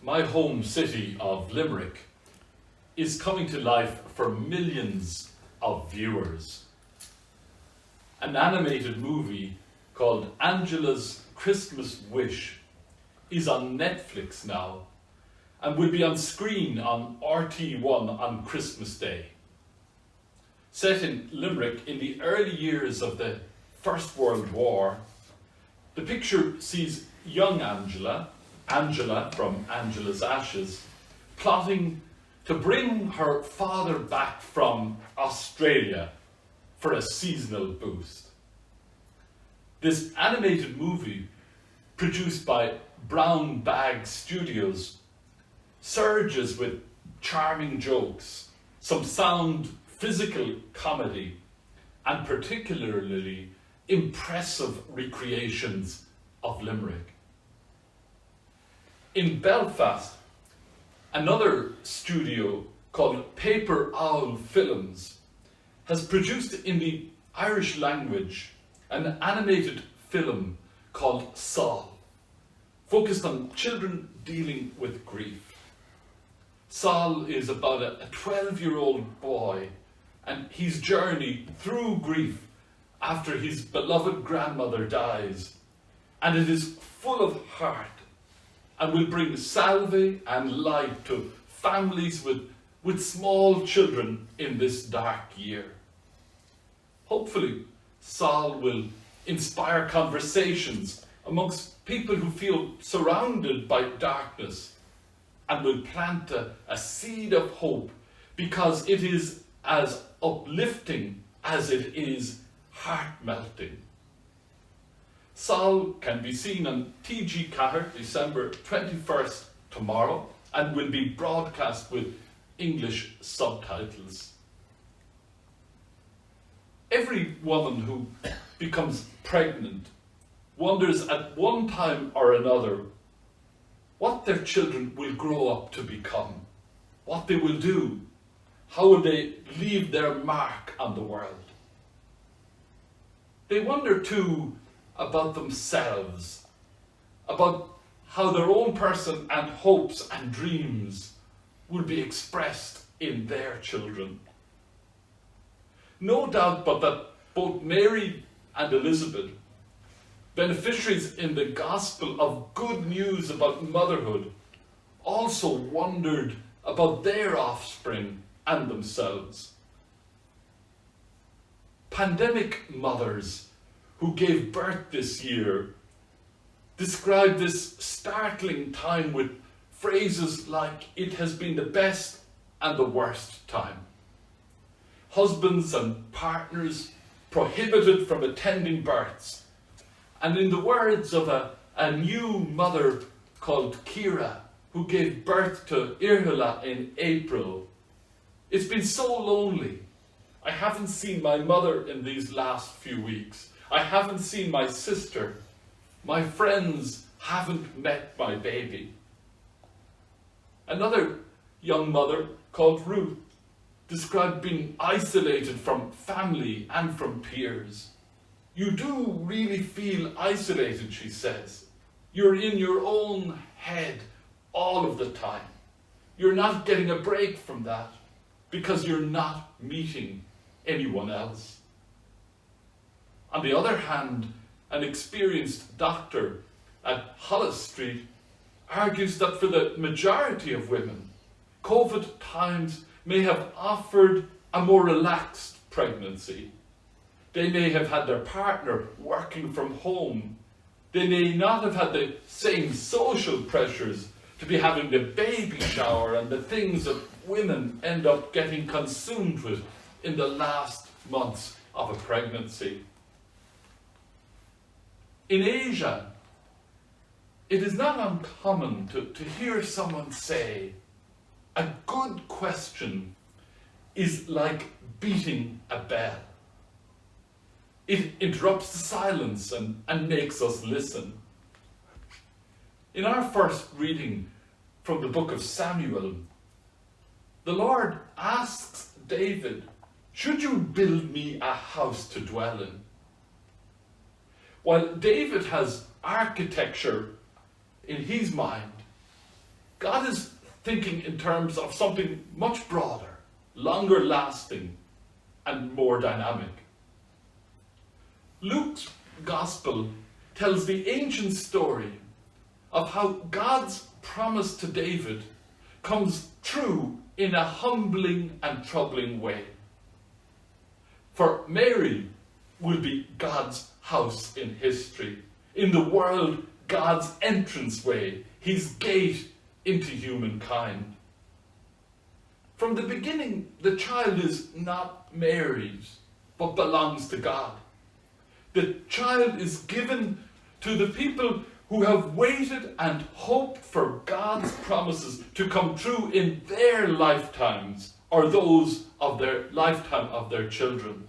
My home city of Limerick is coming to life for millions of viewers. An animated movie called Angela's Christmas Wish is on Netflix now and will be on screen on RT1 on Christmas Day. Set in Limerick in the early years of the First World War, the picture sees young Angela from Angela's Ashes, plotting to bring her father back from Australia for a seasonal boost. This animated movie, produced by Brown Bag Studios, surges with charming jokes, some sound physical comedy, and particularly impressive recreations of Limerick. In Belfast, another studio called Paper Owl Films has produced in the Irish language an animated film called Saul, focused on children dealing with grief. Saul is about a 12-year-old boy and his journey through grief after his beloved grandmother dies, and it is full of heart and will bring salve and light to families with small children in this dark year. Hopefully, Saul will inspire conversations amongst people who feel surrounded by darkness and will plant a seed of hope, because it is as uplifting as it is heart-melting. Saul can be seen on TG Cahir, December 21st, tomorrow, and will be broadcast with English subtitles. Every woman who becomes pregnant wonders at one time or another what their children will grow up to become, what they will do, how will they leave their mark on the world. They wonder too about themselves, about how their own person and hopes and dreams will be expressed in their children. No doubt but that both Mary and Elizabeth, beneficiaries in the gospel of good news about motherhood, also wondered about their offspring and themselves. Pandemic mothers who gave birth this year described this startling time with phrases like, "It has been the best and the worst time." Husbands and partners prohibited from attending births. And in the words of a new mother called Kira, who gave birth to Irhila in April, "It's been so lonely. I haven't seen my mother in these last few weeks. I haven't seen my sister. My friends haven't met my baby." Another young mother called Ruth described being isolated from family and from peers. "You do really feel isolated," she says. "You're in your own head all of the time. You're not getting a break from that because you're not meeting anyone else." On the other hand, an experienced doctor at Holles Street argues that for the majority of women, COVID times may have offered a more relaxed pregnancy. They may have had their partner working from home. They may not have had the same social pressures to be having the baby shower and the things that women end up getting consumed with in the last months of a pregnancy. In Asia, it is not uncommon to hear someone say, "A good question is like beating a bell. It interrupts the silence and makes us listen." In our first reading from the book of Samuel, the Lord asks David, "Should you build me a house to dwell in?" While David has architecture in his mind, God is thinking in terms of something much broader, longer lasting, and more dynamic. Luke's Gospel tells the ancient story of how God's promise to David comes true in a humbling and troubling way. For Mary will be God's house in history, in the world God's entranceway, his gate into humankind. From the beginning, the child is not Mary's, but belongs to God. The child is given to the people who have waited and hoped for God's promises to come true in their lifetimes, or those of their lifetime of their children.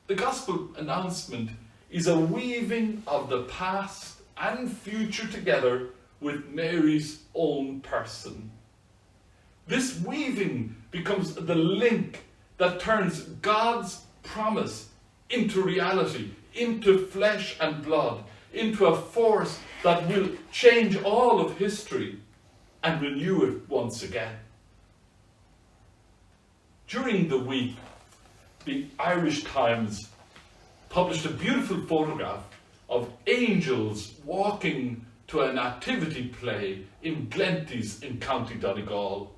The gospel announcement is a weaving of the past and future together with Mary's own person. This weaving becomes the link that turns God's promise into reality, into flesh and blood, into a force that will change all of history and renew it once again. During the week, the Irish Times published a beautiful photograph of angels walking to a nativity play in Glenties in County Donegal.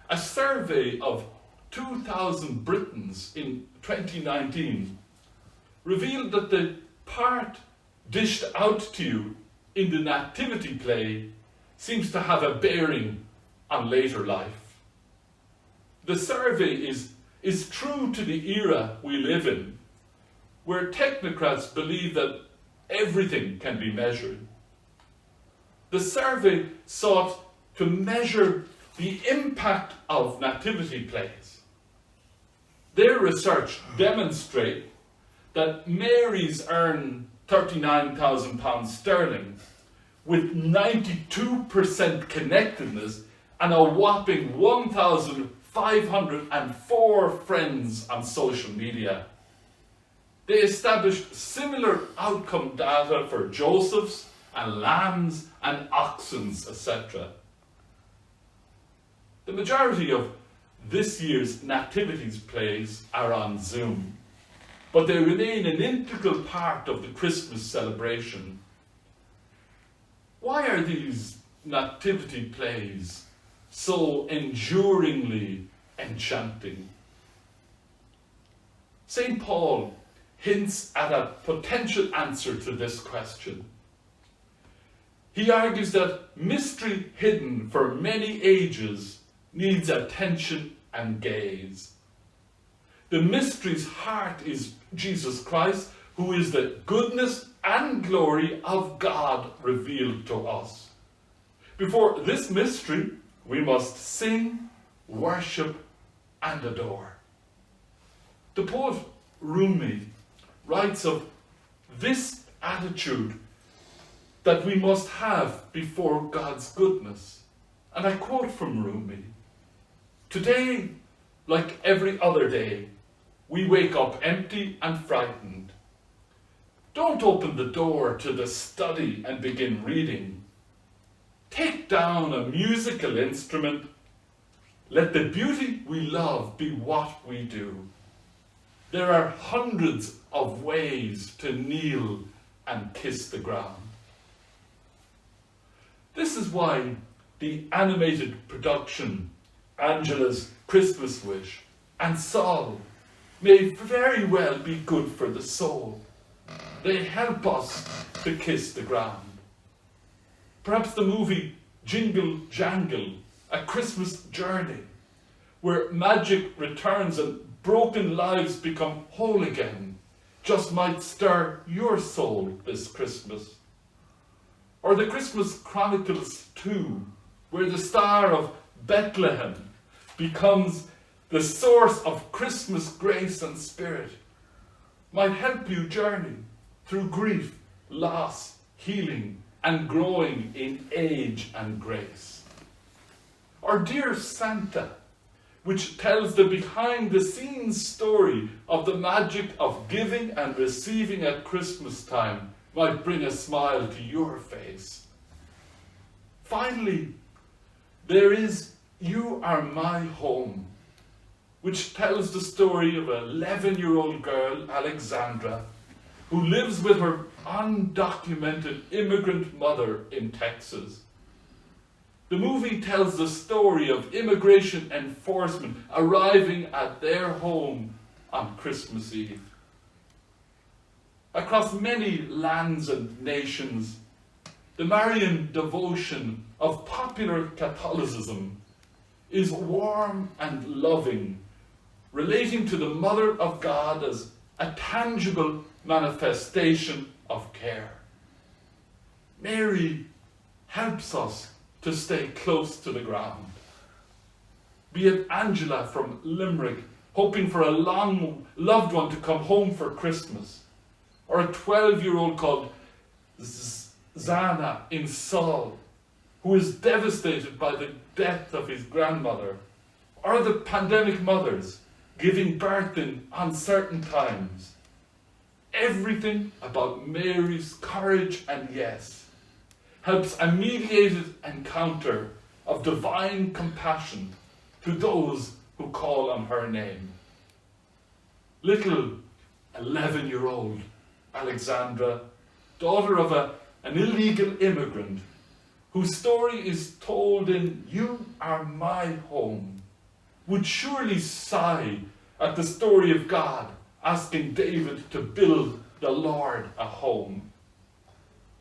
A survey of 2,000 Britons in 2019 revealed that the part dished out to you in the nativity play seems to have a bearing on later life. The survey is true to the era we live in, where technocrats believe that everything can be measured. The survey sought to measure the impact of nativity plays. Their research demonstrates that Mary's earn £39,000 sterling with 92% connectedness and a whopping 1,504 friends on social media. They established similar outcome data for Joseph's and lambs and oxens, etc. The majority of this year's nativities plays are on Zoom, but they remain an integral part of the Christmas celebration. Why are these nativity plays so enduringly enchanting? St. Paul hints at a potential answer to this question. He argues that mystery hidden for many ages needs attention and gaze. The mystery's heart is Jesus Christ, who is the goodness and glory of God revealed to us. Before this mystery, we must sing, worship, and adore. The poet Rumi writes of this attitude that we must have before God's goodness. And I quote from Rumi, "Today, like every other day, we wake up empty and frightened. Don't open the door to the study and begin reading. Take down a musical instrument. Let the beauty we love be what we do. There are hundreds of ways to kneel and kiss the ground." This is why the animated production Angela's Christmas Wish and Saul may very well be good for the soul. They help us to kiss the ground. Perhaps the movie Jingle Jangle, A Christmas Journey, where magic returns and broken lives become whole again, just might stir your soul this Christmas. Or the Christmas Chronicles 2, where the Star of Bethlehem becomes the source of Christmas grace and spirit, might help you journey through grief, loss, healing, and growing in age and grace. Or Dear Santa, which tells the behind-the-scenes story of the magic of giving and receiving at Christmas time, might bring a smile to your face. finally, there is You Are My Home, which tells the story of an 11-year-old girl, Alexandra, who lives with her undocumented immigrant mother in Texas. The movie tells the story of immigration enforcement arriving at their home on Christmas Eve. Across many lands and nations, the Marian devotion of popular Catholicism is warm and loving, relating to the Mother of God as a tangible manifestation of care. Mary helps us to stay close to the ground. Be it Angela from Limerick, hoping for a long loved one to come home for Christmas, or a 12-year-old called Zana in Seoul, who is devastated by the death of his grandmother, or the pandemic mothers giving birth in uncertain times. Everything about Mary's courage and yes helps a mediated encounter of divine compassion to those who call on her name. Little 11-year-old Alexandra, daughter of an illegal immigrant, whose story is told in You Are My Home, would surely sigh at the story of God asking David to build the Lord a home.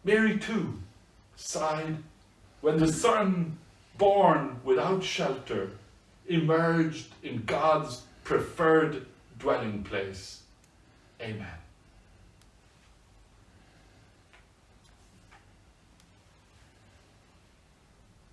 Mary too sighed when the son born without shelter emerged in God's preferred dwelling place. Amen.